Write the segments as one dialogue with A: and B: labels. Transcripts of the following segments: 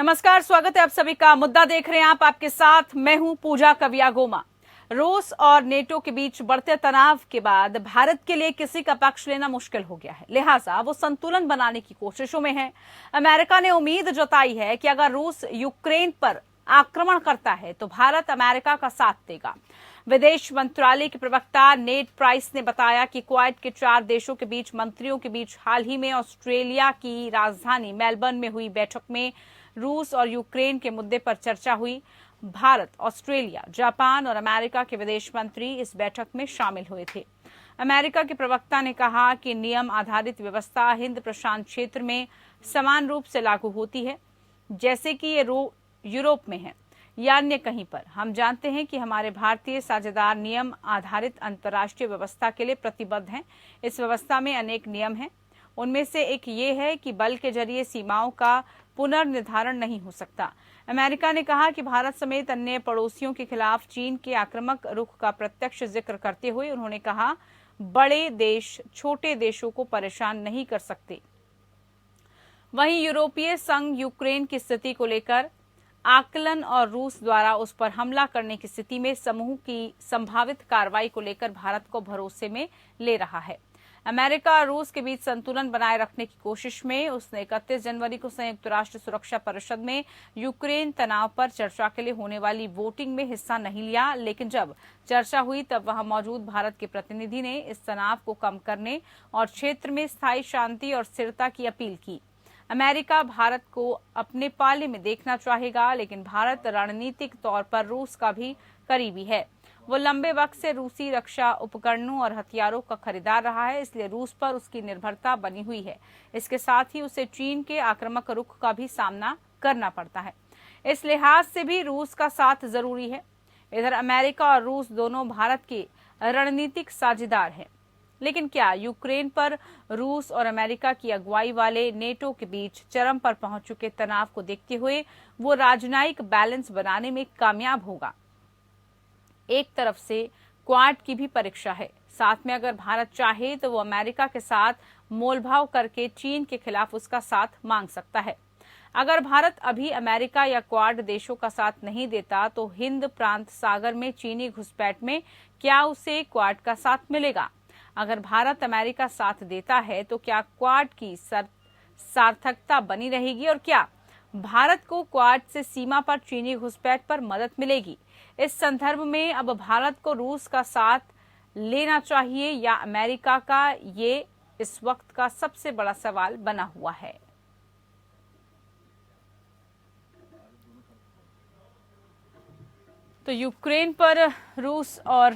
A: नमस्कार, स्वागत है आप सभी का। मुद्दा देख रहे हैं आप, आपके साथ मैं हूं पूजा कवियागोमा। रूस और नेटो के बीच बढ़ते तनाव के बाद भारत के लिए किसी का पक्ष लेना मुश्किल हो गया है, लिहाजा वो संतुलन बनाने की कोशिशों में है। अमेरिका ने उम्मीद जताई है कि अगर रूस यूक्रेन पर आक्रमण करता है तो भारत अमेरिका का साथ देगा। विदेश मंत्रालय के प्रवक्ता नेड प्राइस ने बताया कि क्वाड के 4 देशों के बीच मंत्रियों के बीच हाल ही में ऑस्ट्रेलिया की राजधानी मेलबर्न में हुई बैठक में रूस और यूक्रेन के मुद्दे पर चर्चा हुई। भारत, ऑस्ट्रेलिया, जापान और अमेरिका के विदेश मंत्री इस बैठक में शामिल हुए थे। अमेरिका के प्रवक्ता ने कहा कि नियम आधारित व्यवस्था हिंद प्रशांत क्षेत्र में समान रूप से लागू होती है जैसे कि ये यूरोप में है या अन्य कहीं पर। हम जानते हैं कि हमारे भारतीय साझेदार नियम आधारित अंतर्राष्ट्रीय व्यवस्था के लिए प्रतिबद्ध हैं। इस व्यवस्था में अनेक नियम हैं, उनमें से एक ये है कि बल के जरिए सीमाओं का पुनर्निर्धारण नहीं हो सकता। अमेरिका ने कहा कि भारत समेत अन्य पड़ोसियों के खिलाफ चीन के आक्रामक रुख का प्रत्यक्ष जिक्र करते हुए उन्होंने कहा, बड़े देश छोटे देशों को परेशान नहीं कर सकते। वहीं यूरोपीय संघ यूक्रेन की स्थिति को लेकर आकलन और रूस द्वारा उस पर हमला करने की स्थिति में समूह की संभावित कार्रवाई को लेकर भारत को भरोसे में ले रहा है। अमेरिका और रूस के बीच संतुलन बनाए रखने की कोशिश में उसने 31 जनवरी को संयुक्त राष्ट्र सुरक्षा परिषद में यूक्रेन तनाव पर चर्चा के लिए होने वाली वोटिंग में हिस्सा नहीं लिया, लेकिन जब चर्चा हुई तब वहां मौजूद भारत के प्रतिनिधि ने इस तनाव को कम करने और क्षेत्र में स्थायी शांति और स्थिरता की अपील की। अमेरिका भारत को अपने पाले में देखना चाहेगा, लेकिन भारत रणनीतिक तौर पर रूस का भी करीबी है। वो लंबे वक्त से रूसी रक्षा उपकरणों और हथियारों का खरीदार रहा है, इसलिए रूस पर उसकी निर्भरता बनी हुई है। इसके साथ ही उसे चीन के आक्रामक रुख का भी सामना करना पड़ता है। इस लिहाज से भी रूस का साथ जरूरी है। इधर अमेरिका और रूस दोनों भारत के रणनीतिक साझेदार हैं, लेकिन क्या यूक्रेन पर रूस और अमेरिका की अगुवाई वाले नेटो के बीच चरम पर पहुंच चुके तनाव को देखते हुए वो राजनयिक बैलेंस बनाने में कामयाब होगा? एक तरफ से क्वाड की भी परीक्षा है, साथ में अगर भारत चाहे तो वो अमेरिका के साथ मोलभाव करके चीन के खिलाफ उसका साथ मांग सकता है। अगर भारत अभी अमेरिका या क्वाड देशों का साथ नहीं देता तो हिंद प्रांत सागर में चीनी घुसपैठ में क्या उसे क्वाड का साथ मिलेगा? अगर भारत अमेरिका साथ देता है तो क्या क्वाड की सार्थकता बनी रहेगी और क्या भारत को क्वाड से सीमा पर चीनी घुसपैठ पर मदद मिलेगी? इस संदर्भ में अब भारत को रूस का साथ लेना चाहिए या अमेरिका का, ये इस वक्त का सबसे बड़ा सवाल बना हुआ है। तो यूक्रेन पर रूस और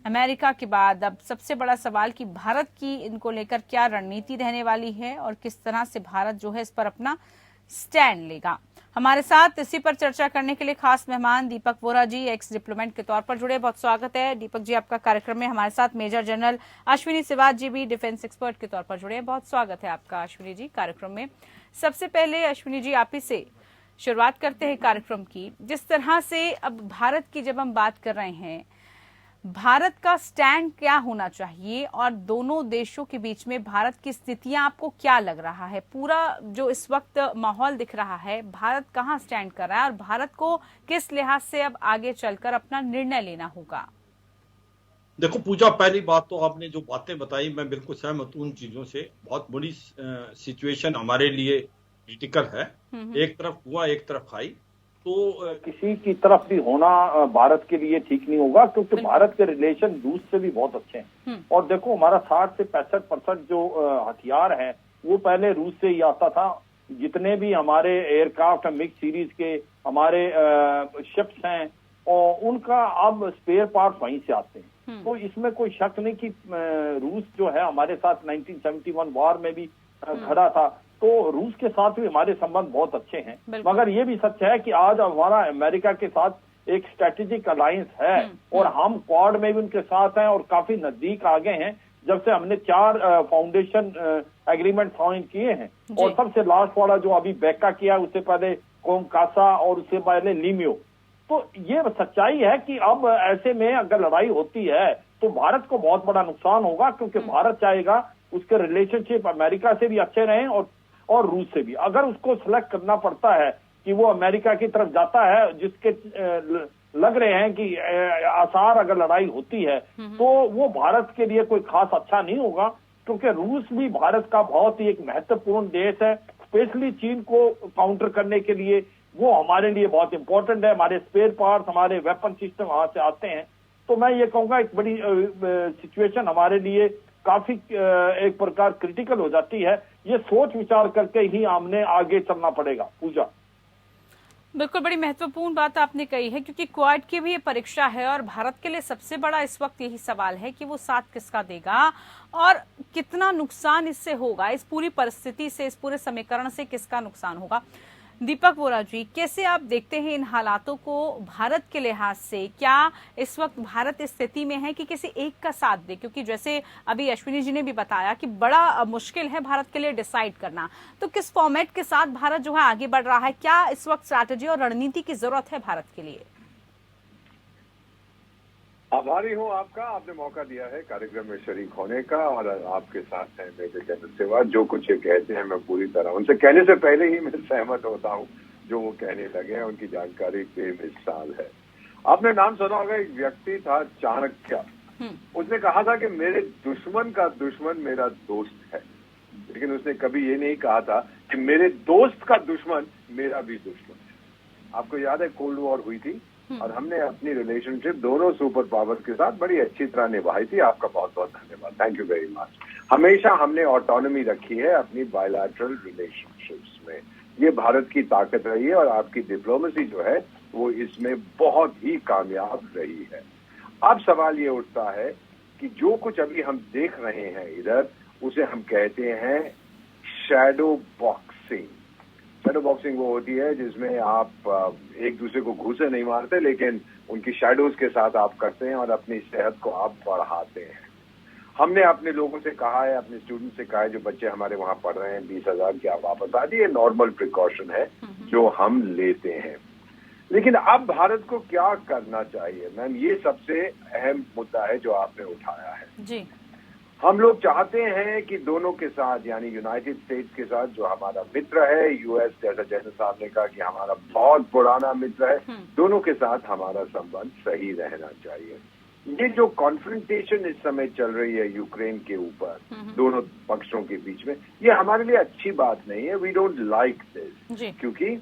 A: अमेरिका के बाद अब सबसे बड़ा सवाल कि भारत की इनको लेकर क्या रणनीति रहने वाली है और किस तरह से भारत जो है इस पर अपना स्टैंड लेगा। हमारे साथ इसी पर चर्चा करने के लिए खास मेहमान दीपक वोरा जी, एक्स डिप्लोमेट के तौर पर जुड़े। बहुत स्वागत है दीपक जी आपका कार्यक्रम में। हमारे साथ मेजर जनरल अश्विनी सिवाच जी भी डिफेंस एक्सपर्ट के तौर पर जुड़े। बहुत स्वागत है आपका अश्विनी जी कार्यक्रम में। सबसे पहले अश्विनी जी आप ही से शुरुआत करते हैं कार्यक्रम की। जिस तरह से अब भारत की जब हम बात कर रहे हैं, भारत का स्टैंड क्या होना चाहिए और दोनों देशों के बीच में भारत की स्थितियां आपको क्या लग रहा है? पूरा जो इस वक्त माहौल दिख रहा है, भारत कहां स्टैंड कर रहा है और भारत को किस लिहाज से अब आगे चलकर अपना निर्णय लेना होगा?
B: देखो पूजा, पहली बात तो आपने जो बातें बताई मैं बिल्कुल सहमत हूं उन चीजों से। बहुत बुरी सिचुएशन हमारे लिए क्रिटिकल है। एक तरफ हुआ एक तरफ खाई, तो किसी की तरफ भी होना भारत के लिए ठीक नहीं होगा, क्योंकि भारत के रिलेशन रूस से भी बहुत अच्छे हैं। और देखो हमारा 60 से 65% जो हथियार है वो पहले रूस से ही आता था। जितने भी हमारे एयरक्राफ्ट मिक्स सीरीज के हमारे शिप्स हैं और उनका अब स्पेयर पार्ट वहीं से आते हैं। तो इसमें कोई शक नहीं कि रूस जो है हमारे साथ 1971 वॉर में भी खड़ा था, तो रूस के साथ भी हमारे संबंध बहुत अच्छे हैं। मगर ये भी सच है कि आज हमारा अमेरिका के साथ एक स्ट्रेटेजिक अलायंस है और हम क्वाड में भी उनके साथ हैं और काफी नजदीक आ गए हैं जब से हमने 4 फाउंडेशन एग्रीमेंट साइन किए हैं। और सबसे लास्ट वाला जो अभी बेका किया, उससे पहले कोमकासा और उससे पहले लीमियो। तो ये सच्चाई है कि अब ऐसे में अगर लड़ाई होती है तो भारत को बहुत बड़ा नुकसान होगा, क्योंकि भारत चाहेगा उसके रिलेशनशिप अमेरिका से भी अच्छे रहें और रूस से भी। अगर उसको सिलेक्ट करना पड़ता है
C: कि वो अमेरिका की तरफ जाता है, जिसके लग रहे हैं कि आसार अगर लड़ाई होती है तो वो भारत के लिए कोई खास अच्छा नहीं होगा, क्योंकि रूस भी भारत का बहुत ही एक महत्वपूर्ण देश है, स्पेशली चीन को काउंटर करने के लिए वो हमारे लिए बहुत इंपॉर्टेंट है। हमारे स्पेयर पार्ट्स, हमारे वेपन सिस्टम वहां से आते हैं। तो मैं ये कहूंगा एक बड़ी सिचुएशन हमारे लिए काफी एक प्रकार क्रिटिकल हो जाती है। ये सोच विचार करके ही हमने आगे चलना पड़ेगा। पूजा,
A: बिल्कुल, बड़ी महत्वपूर्ण बात आपने कही है, क्योंकि क्वाड की भी ये परीक्षा है और भारत के लिए सबसे बड़ा इस वक्त यही सवाल है कि वो साथ किसका देगा और कितना नुकसान इससे होगा, इस पूरी परिस्थिति से, इस पूरे समीकरण से किसका नुकसान होगा। दीपक वोरा जी, कैसे आप देखते हैं इन हालातों को भारत के लिहाज से? क्या इस वक्त भारत इस स्थिति में है कि किसी एक का साथ दे? क्योंकि जैसे अभी अश्विनी जी ने भी बताया कि बड़ा मुश्किल है भारत के लिए डिसाइड करना, तो किस फॉर्मेट के साथ भारत जो है आगे बढ़ रहा है? क्या इस वक्त स्ट्रैटेजी और रणनीति की जरूरत है भारत के लिए?
D: आभारी हूँ आपका, आपने मौका दिया है कार्यक्रम में शरीक होने का, और आपके साथ हैं मेजर जनरल सेवा। जो कुछ ये कहते हैं मैं पूरी तरह उनसे कहने से पहले ही मैं सहमत होता हूँ। जो वो कहने लगे हैं उनकी जानकारी बेमिसाल है। आपने नाम सुना होगा, एक व्यक्ति था चाणक्य। उसने कहा था कि मेरे दुश्मन का दुश्मन मेरा दोस्त है, लेकिन उसने कभी ये नहीं कहा था कि मेरे दोस्त का दुश्मन मेरा भी दुश्मन है। आपको याद है कोल्ड वॉर हुई थी और हमने अपनी रिलेशनशिप दोनों सुपर पावर्स के साथ बड़ी अच्छी तरह निभाई थी। आपका बहुत बहुत धन्यवाद, थैंक यू वेरी मच। हमेशा हमने ऑटोनॉमी रखी है अपनी बायलैटरल रिलेशनशिप्स में, ये भारत की ताकत रही है और आपकी डिप्लोमेसी जो है वो इसमें बहुत ही कामयाब रही है। अब सवाल ये उठता है कि जो कुछ अभी हम देख रहे हैं इधर, उसे हम कहते हैं शैडो बॉक्सिंग। शैडो बॉक्सिंग वो होती है जिसमें आप एक दूसरे को घूसे नहीं मारते, लेकिन उनकी शैडोज के साथ आप करते हैं और अपनी सेहत को आप बढ़ाते हैं। हमने अपने लोगों से कहा है, अपने स्टूडेंट से कहा है, जो बच्चे हमारे वहां पढ़ रहे हैं 20,000 की आप वापस आ जाइए, नॉर्मल प्रिकॉशन है जो हम लेते हैं। लेकिन अब भारत को क्या करना चाहिए मैम, ये सबसे अहम मुद्दा है जो आपने उठाया है
A: जी।
D: हम लोग चाहते हैं कि दोनों के साथ, यानी यूनाइटेड स्टेट्स के साथ जो हमारा मित्र है, यूएस, जैसा जनरल साहब ने कहा कि हमारा बहुत पुराना मित्र है, दोनों के साथ हमारा संबंध सही रहना चाहिए। ये जो कॉन्फ्रंटेशन इस समय चल रही है यूक्रेन के ऊपर दोनों पक्षों के बीच में, ये हमारे लिए अच्छी बात नहीं है। वी डोंट लाइक दिस, क्योंकि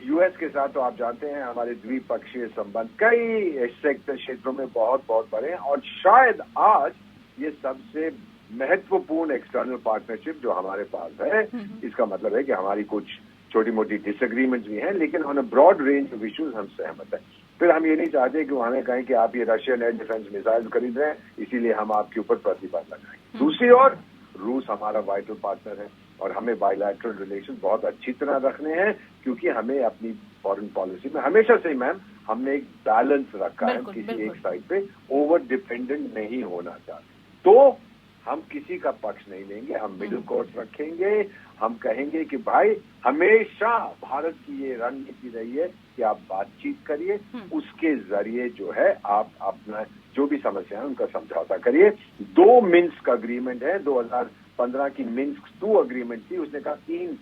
D: यूएस के साथ तो आप जानते हैं हमारे द्विपक्षीय संबंध कई क्षेत्रों में बहुत बहुत बड़े हैं, और शायद आज ये सबसे महत्वपूर्ण एक्सटर्नल पार्टनरशिप जो हमारे पास है। इसका मतलब है कि हमारी कुछ छोटी मोटी डिसएग्रीमेंट्स भी हैं, लेकिन on a broad range of issues हम सहमत हैं। फिर हम ये नहीं चाहते कि वो हमें कहें कि आप ये रशियन एयर डिफेंस मिसाइल खरीद रहे हैं, इसीलिए हम आपके ऊपर प्रतिबंध लगाएंगे। दूसरी ओर रूस हमारा वाइटल पार्टनर है और हमें बायलैटरल रिलेशन बहुत अच्छी तरह रखने हैं, क्योंकि हमें अपनी फॉरेन पॉलिसी में हमेशा से मैम हमने एक बैलेंस रखा है, किसी एक साइड पे ओवर डिपेंडेंट नहीं होना चाहते। तो हम किसी का पक्ष नहीं लेंगे, हम मिडिल कोर्स रखेंगे। हम कहेंगे कि भाई हमेशा भारत की ये रणनीति रही है कि आप बातचीत करिए, उसके जरिए जो है आप अपना जो भी समस्या है उनका समझौता करिए। 2 मिन्स्क अग्रीमेंट है, 2015 की मिन्स्क 2 अग्रीमेंट थी। उसने कहा 3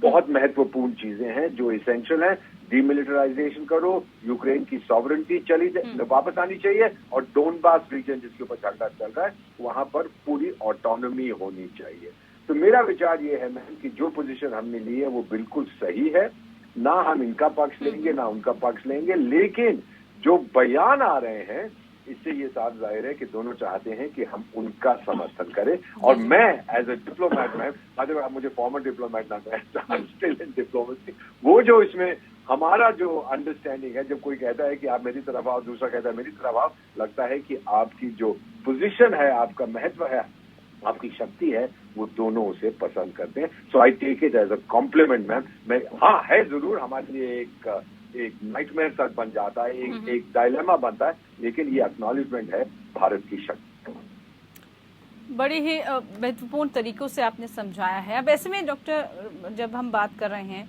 D: बहुत महत्वपूर्ण चीजें हैं जो इसेंशियल है। डीमिलिटराइजेशन करो, यूक्रेन की सॉवरेंटी वापस आनी चाहिए, और डोनबास रीजन जिसके ऊपर झगड़ा चल रहा है वहां पर पूरी ऑटोनॉमी होनी चाहिए। तो मेरा विचार ये है मैम कि जो पोजीशन हमने ली है वो बिल्कुल सही है। ना हम इनका पक्ष लेंगे ना उनका पक्ष लेंगे, लेकिन जो बयान आ रहे हैं इससे ये साफ जाहिर है कि दोनों चाहते हैं कि हम उनका समर्थन करें। और मैं एज ए डिप्लोमैट, मैम अगर आप मुझे फॉर्मर डिप्लोमैट ना कहें, स्टिल इन डिप्लोमेसी, वो जो इसमें हमारा जो अंडरस्टैंडिंग है, जब कोई कहता है कि आप मेरी तरफ आओ, दूसरा कहता है मेरी तरफ आओ, लगता है कि आपकी जो पोजीशन है, आपका महत्व है, आपकी शक्ति है, वो दोनों उसे पसंद करते हैं। So I take it as a compliment ma'am. मैं हाँ है जरूर हमारे लिए एक नाइटमेयर तक बन जाता है, एक डायलेमा बनता है, लेकिन ये एक्नॉलेजमेंट है भारत की शक्ति।
A: बड़ी ही महत्वपूर्ण तरीकों से आपने समझाया है। अब ऐसे में डॉक्टर, जब हम बात कर रहे हैं,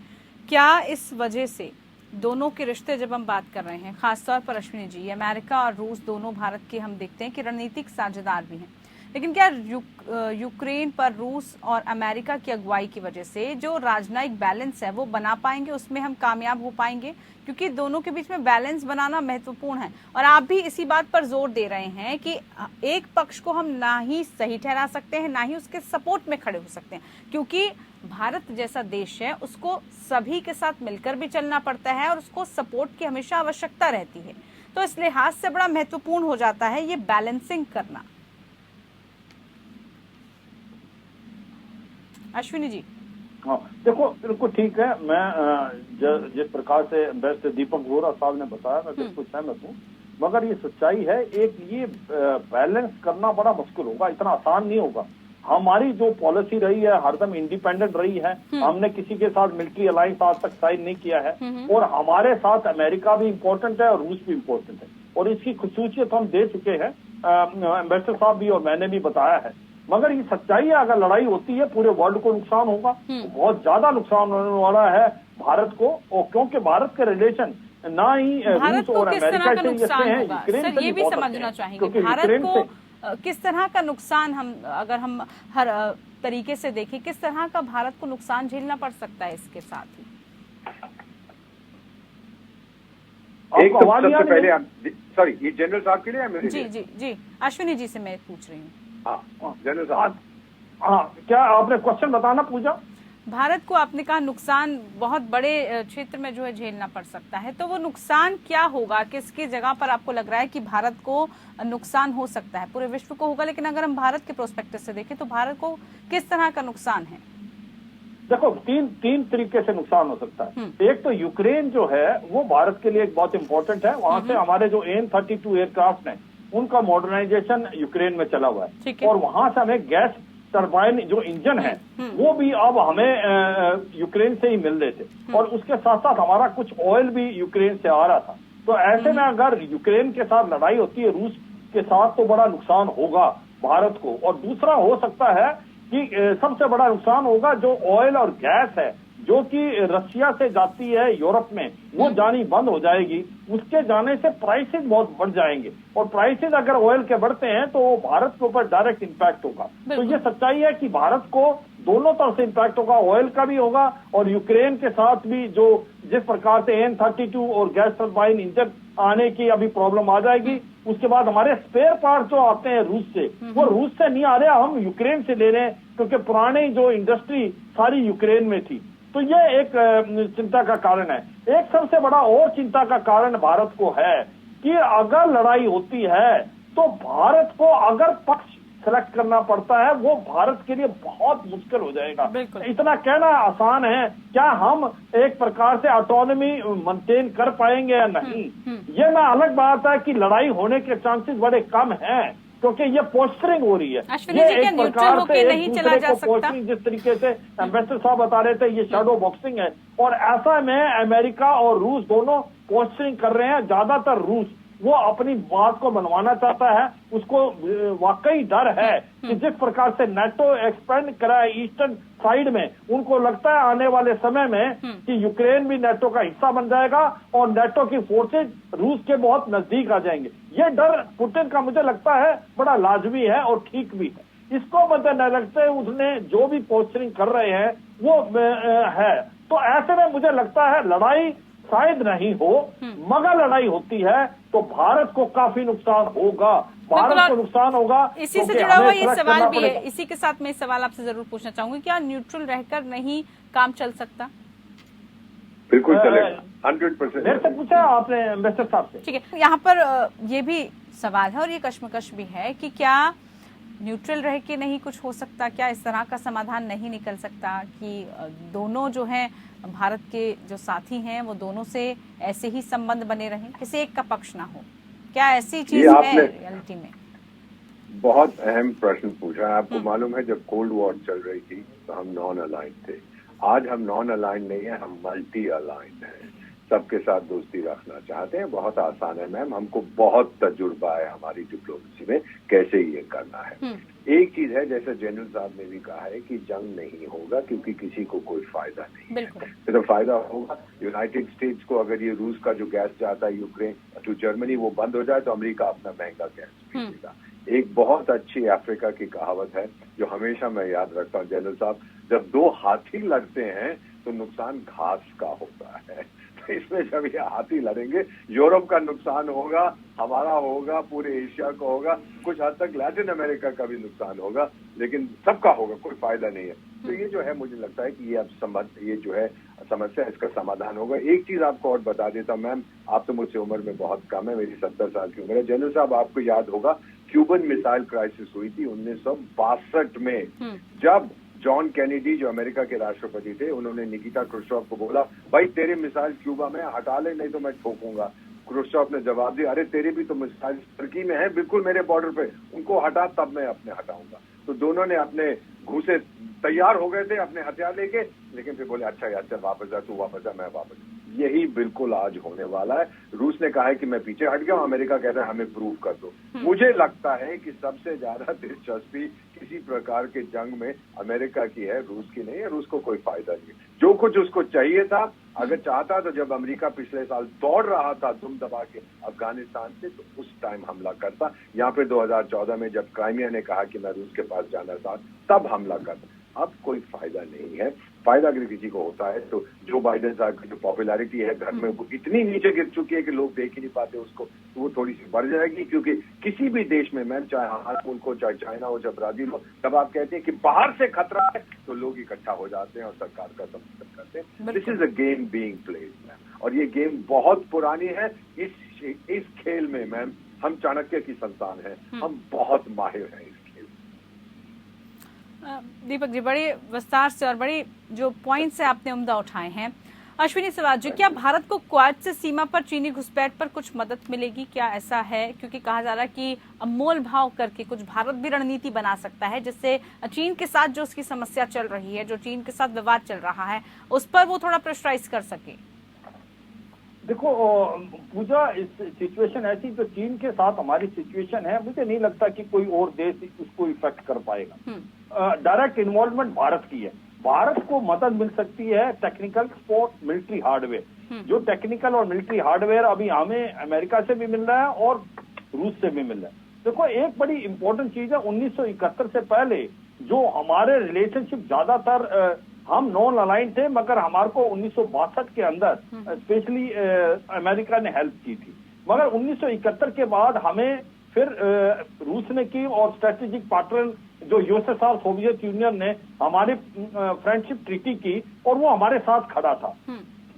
A: क्या इस वजह से दोनों के रिश्ते, जब हम बात कर रहे हैं खासतौर पर अश्विनी जी, अमेरिका और रूस दोनों भारत के हम देखते हैं कि रणनीतिक साझेदार भी हैं, लेकिन क्या यूक्रेन पर रूस और अमेरिका की अगुवाई की वजह से जो राजनयिक बैलेंस है वो बना पाएंगे, उसमें हम कामयाब हो पाएंगे? क्योंकि दोनों के बीच में बैलेंस बनाना महत्वपूर्ण है और आप भी इसी बात पर जोर दे रहे हैं कि एक पक्ष को हम ना ही सही ठहरा सकते हैं ना ही उसके सपोर्ट में खड़े हो सकते हैं, क्योंकि भारत जैसा देश है उसको सभी के साथ मिलकर भी चलना पड़ता है और उसको सपोर्ट की हमेशा आवश्यकता रहती है। तो इस लिहाज से बड़ा महत्वपूर्ण हो जाता है ये बैलेंसिंग करना। अश्विनी जी।
C: हाँ, देखो बिल्कुल ठीक है। मैं जिस प्रकार से एम्बेसडर दीपक वोरा साहब ने बताया मैं बिल्कुल सहमत हूँ, मगर ये सच्चाई है, एक ये बैलेंस करना बड़ा मुश्किल होगा, इतना आसान नहीं होगा। हमारी जो पॉलिसी रही है हरदम इंडिपेंडेंट रही है, हमने किसी के साथ मिलिट्री अलायंस आज तक साइन नहीं किया है और हमारे साथ अमेरिका भी इम्पोर्टेंट है और रूस भी इम्पोर्टेंट है और इसकी खुसूसियत हम दे चुके हैं, एम्बेसडर साहब भी और मैंने भी बताया है। मगर ये सच्चाई है, अगर लड़ाई होती है पूरे वर्ल्ड को नुकसान होगा, तो बहुत ज्यादा नुकसान होने वाला है भारत को, और क्योंकि भारत के रिलेशन ना ही रूस और अमेरिका से हैं, यूक्रेन से
A: ये भी समझना चाहेंगे भारत को किस तरह का नुकसान, हम अगर हम हर तरीके से देखें किस तरह का भारत को नुकसान झेलना पड़ सकता है इसके साथ ही?
D: एक तो सबसे पहले सॉरी, ये जनरल साहब के लिए है मेरे
A: जी जी जी अश्विनी जी से मैं पूछ रही हूँ।
D: जनरल साहब,
C: हाँ, क्या आपने क्वेश्चन बताना पूछा?
A: भारत को आपने कहा नुकसान बहुत बड़े क्षेत्र में जो है झेलना पड़ सकता है, तो वो नुकसान क्या होगा, किसकी जगह पर आपको लग रहा है कि भारत को नुकसान हो सकता है? पूरे विश्व को होगा, लेकिन अगर हम भारत के प्रोस्पेक्टिव से देखें तो भारत को किस तरह का नुकसान है?
C: देखो तीन तरीके से नुकसान हो सकता है। एक तो यूक्रेन जो है वो भारत के लिए एक बहुत इंपॉर्टेंट है, वहां से हमारे जो AN-32 एयरक्राफ्ट हैं उनका मॉडर्नाइजेशन यूक्रेन में चला हुआ है और वहां से हमें गैस टरबाइन जो इंजन है वो भी अब हमें यूक्रेन से ही मिल रहे थे और उसके साथ साथ हमारा कुछ ऑयल भी यूक्रेन से आ रहा था। तो ऐसे में अगर यूक्रेन के साथ लड़ाई होती है रूस के साथ तो बड़ा नुकसान होगा भारत को। और दूसरा हो सकता है कि सबसे बड़ा नुकसान होगा जो ऑयल और गैस है जो कि रशिया से जाती है यूरोप में, वो जानी बंद हो जाएगी। उसके जाने से प्राइसेस बहुत बढ़ जाएंगे और प्राइसेस अगर ऑयल के बढ़ते हैं तो भारत के ऊपर डायरेक्ट इम्पैक्ट होगा। तो ये सच्चाई है कि भारत को दोनों तरफ से इम्पैक्ट होगा, ऑयल का भी होगा और यूक्रेन के साथ भी जो जिस प्रकार से AN-32 और गैस टरबाइन इंजन आने की अभी प्रॉब्लम आ जाएगी। उसके बाद हमारे स्पेयर पार्ट जो आते हैं रूस से, वो रूस से नहीं आ रहे, हम यूक्रेन से ले रहे हैं क्योंकि पुरानी जो इंडस्ट्री सारी यूक्रेन में थी। तो ये एक चिंता का कारण है। एक सबसे बड़ा और चिंता का कारण भारत को है कि अगर लड़ाई होती है तो भारत को अगर पक्ष सेलेक्ट करना पड़ता है वो भारत के लिए बहुत मुश्किल हो जाएगा। इतना कहना आसान है, क्या हम एक प्रकार से ऑटोनॉमी मेंटेन कर पाएंगे या नहीं, ये ना अलग बात है कि लड़ाई होने के चांसेस बड़े कम हैं क्योंकि ये पोस्टरिंग हो रही है।
A: ये एक प्रकार से नहीं चला जा सकता।
C: जिस तरीके से एम्बेसडर साहब बता रहे थे ये शैडो बॉक्सिंग है और ऐसा में अमेरिका और रूस दोनों पोस्टरिंग कर रहे हैं। ज्यादातर रूस वो अपनी बात को मनवाना चाहता है, उसको वाकई डर है कि जिस प्रकार से नेटो एक्सपेंड करा है ईस्टर्न साइड में, उनको लगता है आने वाले समय में कि यूक्रेन भी नेटो का हिस्सा बन जाएगा और नेटो की फोर्सेज रूस के बहुत नजदीक आ जाएंगे। ये डर पुतिन का मुझे लगता है बड़ा लाजमी है और ठीक भी है। इसको मद्देनजर रखते हुए उसने जो भी पोस्टरिंग कर रहे हैं वो है। तो ऐसे में मुझे लगता है लड़ाई शायद नहीं हो, मगर लड़ाई होती है तो भारत को काफी नुकसान होगा, भारत को नुकसान होगा।
A: इसी से जुड़ा हुआ ये सवाल भी है, इसी के साथ मैं सवाल आपसे जरूर पूछना चाहूंगी, क्या न्यूट्रल रहकर नहीं काम चल सकता?
D: बिल्कुल चलेगा, 100%।
C: मेरे से पूछा आपने एम्बेसडर साहब से।
A: ठीक है, यहाँ पर ये भी सवाल है और ये कश्मकश भी है कि क्या न्यूट्रल रह के नहीं कुछ हो सकता, क्या इस तरह का समाधान नहीं निकल सकता कि दोनों जो हैं भारत के जो साथी हैं वो दोनों से ऐसे ही संबंध बने रहें, किसी एक का पक्ष ना हो? क्या ऐसी चीज है रियलिटी में?
D: बहुत अहम प्रश्न पूछा है। आपको मालूम है जब कोल्ड वॉर चल रही थी तो हम नॉन अलाइंड थे। आज हम नॉन अलाइंड नहीं है, हम मल्टी अलाइंड है। सबके साथ दोस्ती रखना चाहते हैं। बहुत आसान है मैम, हमको बहुत तजुर्बा है हमारी डिप्लोमेसी में कैसे ये करना है। एक चीज है, जैसे जनरल साहब ने भी कहा है कि जंग नहीं होगा क्योंकि किसी को कोई फायदा नहीं है। तो फायदा होगा यूनाइटेड स्टेट्स को, अगर ये रूस का जो गैस जाता है यूक्रेन टू जर्मनी वो बंद हो जाए तो अमेरिका अपना महंगा गैस भेजेगा। एक बहुत अच्छी अफ्रीका की कहावत है जो हमेशा मैं याद रखता हूँ जनरल साहब, जब दो हाथी लड़ते हैं तो नुकसान घास का होता है। तो इसमें जब ये हाथी लड़ेंगे यूरोप का नुकसान होगा, हमारा होगा, पूरे एशिया का होगा, कुछ हद तक लैटिन अमेरिका का भी नुकसान होगा, लेकिन सबका होगा, कोई फायदा नहीं है। तो ये जो है मुझे लगता है कि ये अब ये जो है समस्या, इसका समाधान होगा। एक चीज आपको और बता देता हूं मैम, आप तो मुझसे उम्र में बहुत कम है, मेरी 70 साल की उम्र है। जनरल साहब आपको याद होगा क्यूबन मिसाइल क्राइसिस हुई थी 1962 में, जब जॉन कैनेडी जो अमेरिका के राष्ट्रपति थे, उन्होंने निकिता क्रुश्चोव को बोला भाई तेरे मिसाइल क्यूबा में हटा ले नहीं तो मैं ठोकूंगा। क्रुश्चोव ने जवाब दिया अरे तेरी भी तो मिसाइल टर्की में है, बिल्कुल मेरे बॉर्डर पे, उनको हटा तब मैं अपने हटाऊंगा। तो दोनों ने अपने घूसे तैयार हो गए थे अपने हथियार लेके, लेकिन फिर बोले अच्छा यार चल वापस जा, तू वापस जा, मैं वापस। यही बिल्कुल आज होने वाला है। रूस ने कहा है कि मैं पीछे हट गया हूं, अमेरिका कहता है हमें प्रूव कर दो। मुझे लगता है कि सबसे ज्यादा दिलचस्पी किसी प्रकार के जंग में अमेरिका की है, रूस की नहीं है। रूस को कोई फायदा नहीं है। जो कुछ उसको चाहिए था, अगर चाहता तो जब अमेरिका पिछले साल दौड़ रहा था दुम दबा के अफगानिस्तान से, तो उस टाइम हमला करता। यहाँ पे 2014 में जब क्राइमिया ने कहा कि मैं रूस के पास जाना था, तब हमला करता। अब कोई फायदा नहीं है। फायदा अगर किसी को होता है तो जो बाइडेन साहब की जो पॉपुलैरिटी है घर में वो इतनी नीचे गिर चुकी है कि लोग देख ही नहीं पाते उसको, तो वो थोड़ी सी बढ़ जाएगी। क्योंकि किसी भी देश में मैम, चाहे हमारा मुल्क हो, चाहे चाइना हो, चाहे ब्राजील हो, जब आप कहते हैं कि बाहर से खतरा है तो लोग इकट्ठा हो जाते हैं और सरकार का समर्थन करते हैं। This is a game being played ma'am, और ये गेम बहुत पुरानी है। इस खेल में मैम हम चाणक्य की संतान है, हम बहुत माहिर हैं।
A: दीपक जी, बड़े विस्तार से और बड़ी जो पॉइंट्स से आपने उम्दा उठाए हैं। अश्विनी स्वराज जी, क्या भारत को क्वाड से सीमा पर चीनी घुसपैठ पर कुछ मदद मिलेगी? क्या ऐसा है? क्योंकि कहा जा रहा है कि मोल भाव करके कुछ भारत भी रणनीति बना सकता है, जिससे चीन के साथ जो उसकी समस्या चल रही है, जो चीन के साथ विवाद चल रहा है, उस पर वो थोड़ा प्रेशराइज कर सके।
C: देखो पूजा, इस सिचुएशन ऐसी जो चीन के साथ हमारी सिचुएशन है, मुझे नहीं लगता कि कोई और देश उसको इफेक्ट कर पाएगा। डायरेक्ट इन्वॉल्वमेंट भारत की है। भारत को मदद मिल सकती है टेक्निकल सपोर्ट, मिलिट्री हार्डवेयर। जो टेक्निकल और मिलिट्री हार्डवेयर अभी हमें अमेरिका से भी मिल रहा है और रूस से भी मिल रहा है। देखो एक बड़ी इंपॉर्टेंट चीज है, 1971 से पहले जो हमारे रिलेशनशिप ज्यादातर हम नॉन अलाइन थे, मगर हमारे को 1962 के अंदर स्पेशली अमेरिका ने हेल्प की थी। मगर 1971 के बाद हमें फिर रूस ने की और स्ट्रेटेजिक पार्टनर जो यूएसएसआर सोवियत यूनियन ने हमारी फ्रेंडशिप ट्रीटी की और वो हमारे साथ खड़ा था।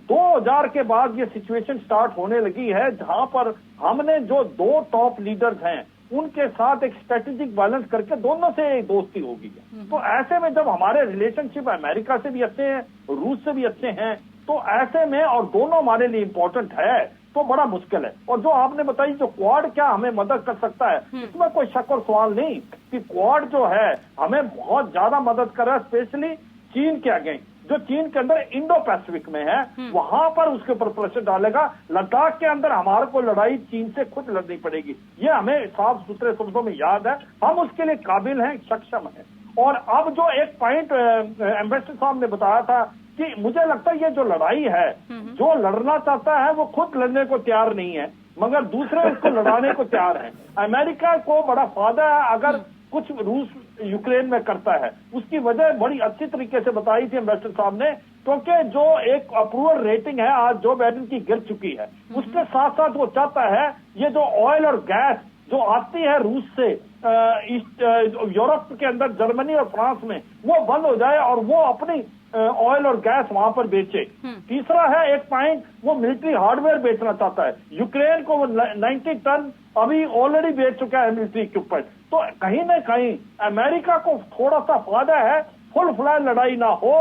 C: 2000 के बाद ये सिचुएशन स्टार्ट होने लगी है जहां पर हमने जो दो टॉप लीडर्स हैं उनके साथ एक स्ट्रेटेजिक बैलेंस करके दोनों से दोस्ती होगी। तो ऐसे में जब हमारे रिलेशनशिप अमेरिका से भी अच्छे हैं, रूस से भी अच्छे हैं, तो ऐसे में और दोनों हमारे लिए इम्पोर्टेंट है, तो बड़ा मुश्किल है। और जो आपने बताई जो क्वाड क्या हमें मदद कर सकता है, इसमें कोई शक और सवाल नहीं कि क्वाड जो है हमें बहुत ज्यादा मदद कर रहा है, स्पेशली चीन के अगेंस्ट, जो चीन के अंदर इंडो पैसिफिक में है, वहां पर उसके ऊपर प्रेशर डालेगा। लद्दाख के अंदर हमारे को लड़ाई चीन से खुद लड़नी पड़ेगी, ये हमें साफ सुथरे शब्दों में याद है। हम उसके लिए काबिल हैं, सक्षम हैं। और अब जो एक पॉइंट एम्बेसडर साहब ने बताया था कि मुझे लगता है ये जो लड़ाई है, जो लड़ना चाहता है वो खुद लड़ने को तैयार नहीं है, मगर दूसरे उसको लड़ाने को तैयार है। अमेरिका को बड़ा फायदा है अगर कुछ रूस यूक्रेन में करता है। उसकी वजह बड़ी अच्छी तरीके से बताई थी एम्बेसडर साहब ने, क्योंकि जो एक अप्रूवल रेटिंग है आज जो बाइडेन की गिर चुकी है, उसके साथ साथ वो चाहता है ये जो ऑयल और गैस जो आती है रूस से यूरोप के अंदर, जर्मनी और फ्रांस में, वो बंद हो जाए और वो अपनी ऑयल और गैस वहां पर बेचे। तीसरा है एक पॉइंट, वो मिलिट्री हार्डवेयर बेचना चाहता है। यूक्रेन को वो 90 टन अभी ऑलरेडी बेच चुका है मिलिट्री इक्विपमेंट। तो कहीं ना कहीं अमेरिका को थोड़ा सा फायदा है, फुल फ्लैश लड़ाई ना हो,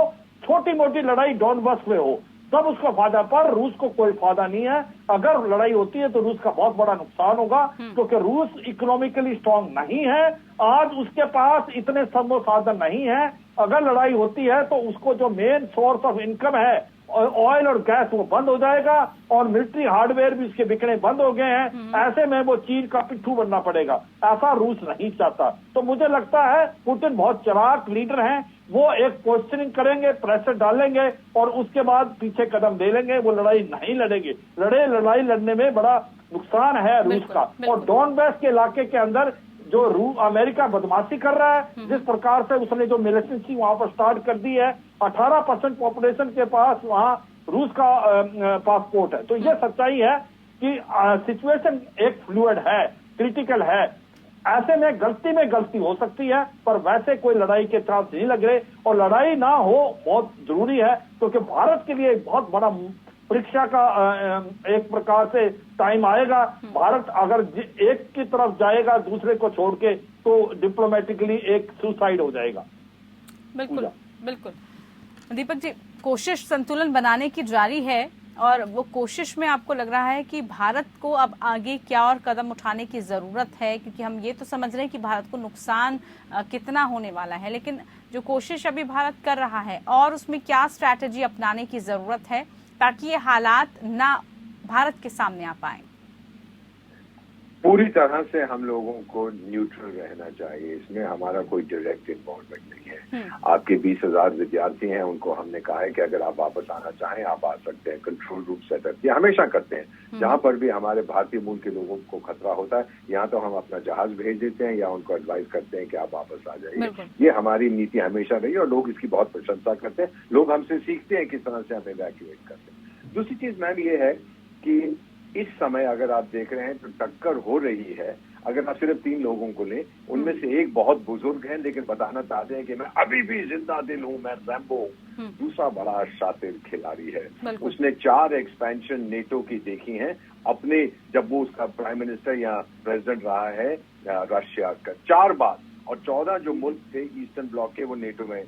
C: छोटी मोटी लड़ाई डॉनबास में हो, तब उसका फायदा। पर रूस को कोई फायदा नहीं है। अगर लड़ाई होती है तो रूस का बहुत बड़ा नुकसान होगा, क्योंकि रूस इकोनॉमिकली स्ट्रांग नहीं है, आज उसके पास इतने संसाधन नहीं है। अगर लड़ाई होती है तो उसको जो मेन सोर्स ऑफ इनकम है ऑयल और गैस वो बंद हो जाएगा और मिलिट्री हार्डवेयर भी इसके बिकने बंद हो गए हैं। ऐसे में वो चीन का पिट्ठू बनना पड़ेगा, ऐसा रूस नहीं चाहता। तो मुझे लगता है पुतिन बहुत चालाक लीडर हैं, वो एक पोस्टरिंग करेंगे, प्रेशर डालेंगे और उसके बाद पीछे कदम ले लेंगे, वो लड़ाई नहीं लड़ेंगे। लड़ाई लड़ने में बड़ा नुकसान है रूस का। और डॉनबैस के इलाके के अंदर जो अमेरिका बदमाशी कर रहा है, जिस प्रकार से उसने जो मिलिटेंसी वहां पर स्टार्ट कर दी है, 18% पॉपुलेशन के पास वहां रूस का पासपोर्ट है। तो ये सच्चाई है कि सिचुएशन एक फ्लूइड है, क्रिटिकल है। ऐसे में गलती हो सकती है, पर वैसे कोई लड़ाई के चांस नहीं लग रहे और लड़ाई ना हो बहुत जरूरी है, क्योंकि भारत के लिए एक बहुत बड़ा परीक्षा का एक प्रकार से टाइम आएगा। भारत अगर एक की तरफ जाएगा दूसरे को छोड़ के, तो डिप्लोमेटिकली एक सुसाइड हो जाएगा।
A: बिल्कुल बिल्कुल दीपक जी, कोशिश संतुलन बनाने की जारी है और वो कोशिश में आपको लग रहा है कि भारत को अब आगे क्या और कदम उठाने की जरूरत है? क्योंकि हम ये तो समझ रहे हैं कि भारत को नुकसान कितना होने वाला है, लेकिन जो कोशिश अभी भारत कर रहा है और उसमें क्या स्ट्रैटेजी अपनाने की जरूरत है ताकि ये हालात ना भारत के सामने आ पाए?
D: पूरी तरह से हम लोगों को न्यूट्रल रहना चाहिए। इसमें हमारा कोई डायरेक्ट इन्वॉल्वमेंट नहीं है। आपके 20,000 विद्यार्थी हैं, उनको हमने कहा है कि अगर आप वापस आना चाहें आप आ सकते हैं। कंट्रोल रूम सेटअप ये हमेशा करते हैं। जहां पर भी हमारे भारतीय मूल के लोगों को खतरा होता है, यहाँ तो हम अपना जहाज भेज देते हैं या उनको एडवाइस करते हैं कि आप वापस आ जाइए। ये हमारी नीति हमेशा रही और लोग इसकी बहुत प्रशंसा करते हैं। लोग हमसे सीखते हैं किस तरह से हम इवैक्यूएट करते हैं। दूसरी चीज मैम ये है कि इस समय अगर आप देख रहे हैं तो टक्कर हो रही है। अगर आप सिर्फ 3 लोगों को लें, उनमें से एक बहुत बुजुर्ग हैं लेकिन बताना चाहते हैं कि मैं अभी भी जिंदा दिल हूं, मैं रैम्बो हूं। दूसरा बड़ा शातिर खिलाड़ी है, उसने 4 एक्सपेंशन नेटो की देखी हैं अपने, जब वो उसका प्राइम मिनिस्टर या प्रेसिडेंट रहा है रशिया का 4 बार, और 14 जो मुल्क थे ईस्टर्न ब्लॉक के वो नेटो में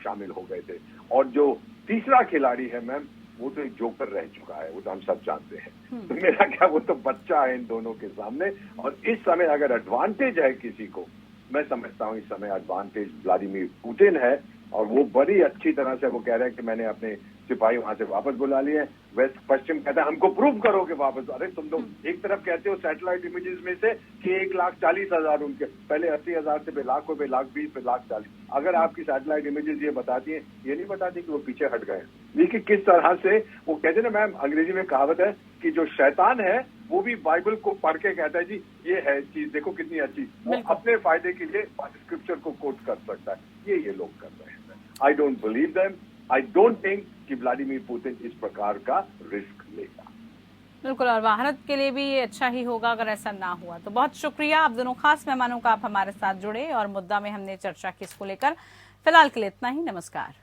D: शामिल हो गए थे। और जो तीसरा खिलाड़ी है मैम, वो तो एक जोकर रह चुका है, वो तो हम सब जानते हैं। तो मेरा क्या, वो तो बच्चा है इन दोनों के सामने। और इस समय अगर एडवांटेज है किसी को, मैं समझता हूं इस समय एडवांटेज व्लादिमीर पुतिन है। और वो बड़ी अच्छी तरह से वो कह रहे हैं कि मैंने अपने सिपाही वहां से वापस बुला लिए। वेस्ट पश्चिम कहता है हमको प्रूव करो कि वापस। अरे तुम लोग एक तरफ कहते हो सैटेलाइट इमेजेस में से कि 1,40,000 उनके, पहले 80,000 से लाख पे 1,20,000 पे 1,40,000। अगर आपकी सैटेलाइट इमेजेस ये बताती हैं, ये नहीं बताती कि वो पीछे हट गए। देखिए किस तरह से वो कहते हैं ना मैम, अंग्रेजी में कहावत है कि जो शैतान है वो भी बाइबल को पढ़ के कहता है जी ये है चीज, देखो कितनी अच्छी, वो अपने फायदे के लिए स्क्रिप्चर को कोट कर सकता है। ये लोग कर रहे हैं। I don't believe them. I don't think कि व्लादिमीर पुतिन इस प्रकार का रिस्क लेगा।
A: बिल्कुल, और भारत के लिए भी ये अच्छा ही होगा अगर ऐसा ना हुआ तो। बहुत शुक्रिया आप दोनों खास मेहमानों का, आप हमारे साथ जुड़े और मुद्दा में हमने चर्चा की इसको लेकर। फिलहाल के लिए इतना ही, नमस्कार।